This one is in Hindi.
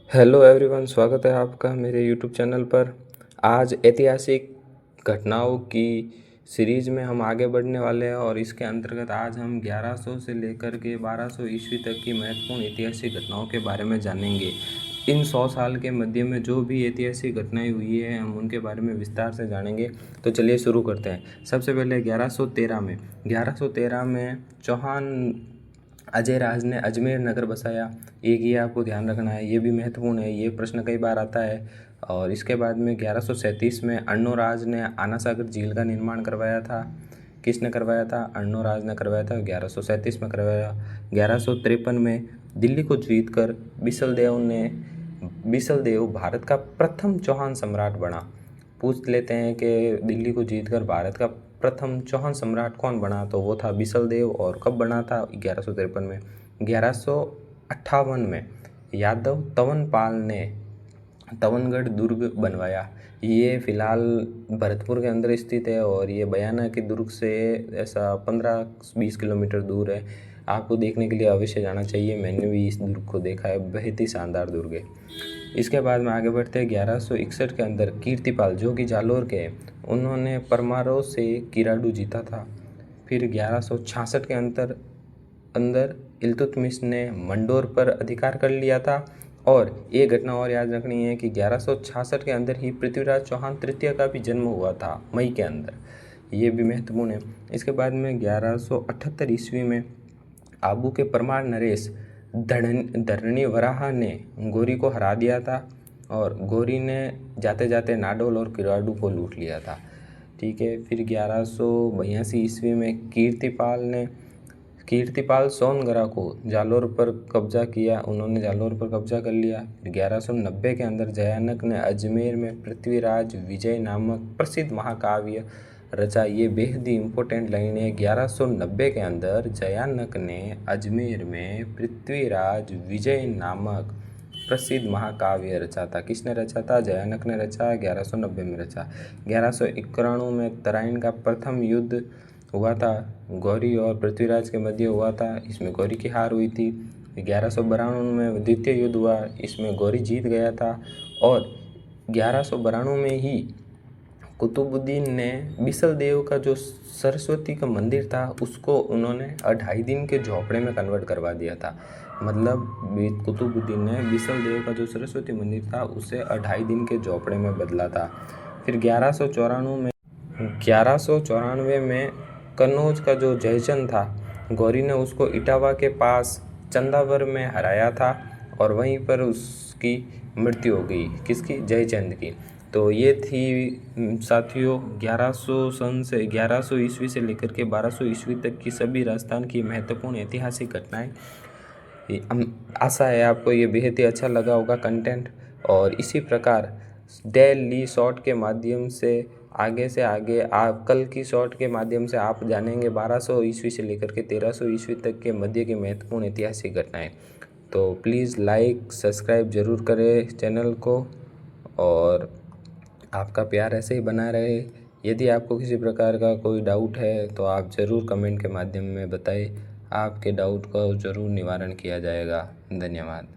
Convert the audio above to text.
हेलो एवरीवन, स्वागत है आपका मेरे यूट्यूब चैनल पर। आज ऐतिहासिक घटनाओं की सीरीज़ में हम आगे बढ़ने वाले हैं और इसके अंतर्गत आज हम 1100 से लेकर के 1200 ईस्वी तक की महत्वपूर्ण ऐतिहासिक घटनाओं के बारे में जानेंगे। इन 100 साल के मध्य में जो भी ऐतिहासिक घटनाएं हुई है हम उनके बारे में विस्तार से जानेंगे। तो चलिए शुरू करते हैं। सबसे पहले 1113 में चौहान अजय राज ने अजमेर नगर बसाया। ये आपको ध्यान रखना है, ये भी महत्वपूर्ण है, ये प्रश्न कई बार आता है। और इसके बाद में 1137 में अर्णोराज ने आना सागर झील का निर्माण करवाया था। किसने करवाया था? अर्णोराज ने करवाया था, 1137 में करवाया। 1153 में दिल्ली को जीतकर बिसल देव भारत का प्रथम चौहान सम्राट बना। पूछ लेते हैं कि दिल्ली को जीतकर भारत का प्रथम चौहान सम्राट कौन बना, तो वो था बिसल देव। और कब बना था? 1153 में। 1158 में यादव तवनपाल ने तवनगढ़ दुर्ग बनवाया। ये फिलहाल भरतपुर के अंदर स्थित है और ये बयाना के दुर्ग से ऐसा 15-20 किलोमीटर दूर है। आपको देखने के लिए अवश्य जाना चाहिए, मैंने भी इस दुर्ग को देखा है, बेहद ही शानदार दुर्ग है। इसके बाद में आगे बढ़ते हैं। 1161 के अंदर कीर्तिपाल, जो कि जालोर के हैं, उन्होंने परमारो से किराडू जीता था। फिर 1166 के अंदर इल्तुतमिश ने मंडोर पर अधिकार कर लिया था। और ये घटना और याद रखनी है कि 1166 के अंदर ही पृथ्वीराज चौहान तृतीय का भी जन्म हुआ था, मई के अंदर, ये भी महत्वपूर्ण है। इसके बाद में 1178 ईस्वी में आबू के परमार नरेश धरणी वराहा ने गौरी को हरा दिया था और गौरी ने जाते जाते नाडोल और किराडू को लूट लिया था। ठीक है। फिर 1182 ईस्वी में कीर्तिपाल सोनगरा को जालोर पर कब्जा किया, उन्होंने जालोर पर कब्जा कर लिया। फिर 1190 के अंदर जयानक ने अजमेर में पृथ्वीराज विजय नामक प्रसिद्ध महाकाव्य रचा। ये बेहद ही इम्पोर्टेंट लाइन है। 1190 के अंदर जयानक ने अजमेर में पृथ्वीराज विजय नामक प्रसिद्ध महाकाव्य रचा था। किसने रचा था? जयानक ने रचा, 1190 में रचा। 1191 में तराइन का प्रथम युद्ध हुआ था, गौरी और पृथ्वीराज के मध्य हुआ था, इसमें गौरी की हार हुई थी। 1192 में द्वितीय युद्ध हुआ, इसमें गौरी जीत गया था। और 1192 में ही कुतुबुद्दीन ने बिसल देव का जो सरस्वती का मंदिर था उसको उन्होंने 2.5 दिन के झोपड़े में कन्वर्ट करवा दिया था। मतलब कुतुबुद्दीन ने बिसल देव का जो सरस्वती मंदिर था उसे 2.5 दिन के झोपड़े में बदला था। फिर 1194 में कन्नौज का जो जयचंद था, गौरी ने उसको इटावा के पास चंदावर में हराया था और वहीं पर उसकी मृत्यु हो गई। किसकी? जयचंद की। तो ये थी साथियों 1100 ईस्वी से लेकर के 1200 ईस्वी तक की सभी राजस्थान की महत्वपूर्ण ऐतिहासिक घटनाएं। आशा है आपको ये बेहद ही अच्छा लगा होगा कंटेंट। और इसी प्रकार डेली शॉर्ट के माध्यम से आगे आप कल की शॉर्ट के माध्यम से आप जानेंगे 1200 ईस्वी से लेकर के 1300 ईस्वी तक के मध्य की महत्वपूर्ण ऐतिहासिक घटनाएं। तो प्लीज़ लाइक सब्सक्राइब ज़रूर करें चैनल को और आपका प्यार ऐसे ही बना रहे। यदि आपको किसी प्रकार का कोई डाउट है तो आप ज़रूर कमेंट के माध्यम में बताएं, आपके डाउट का ज़रूर निवारण किया जाएगा। धन्यवाद।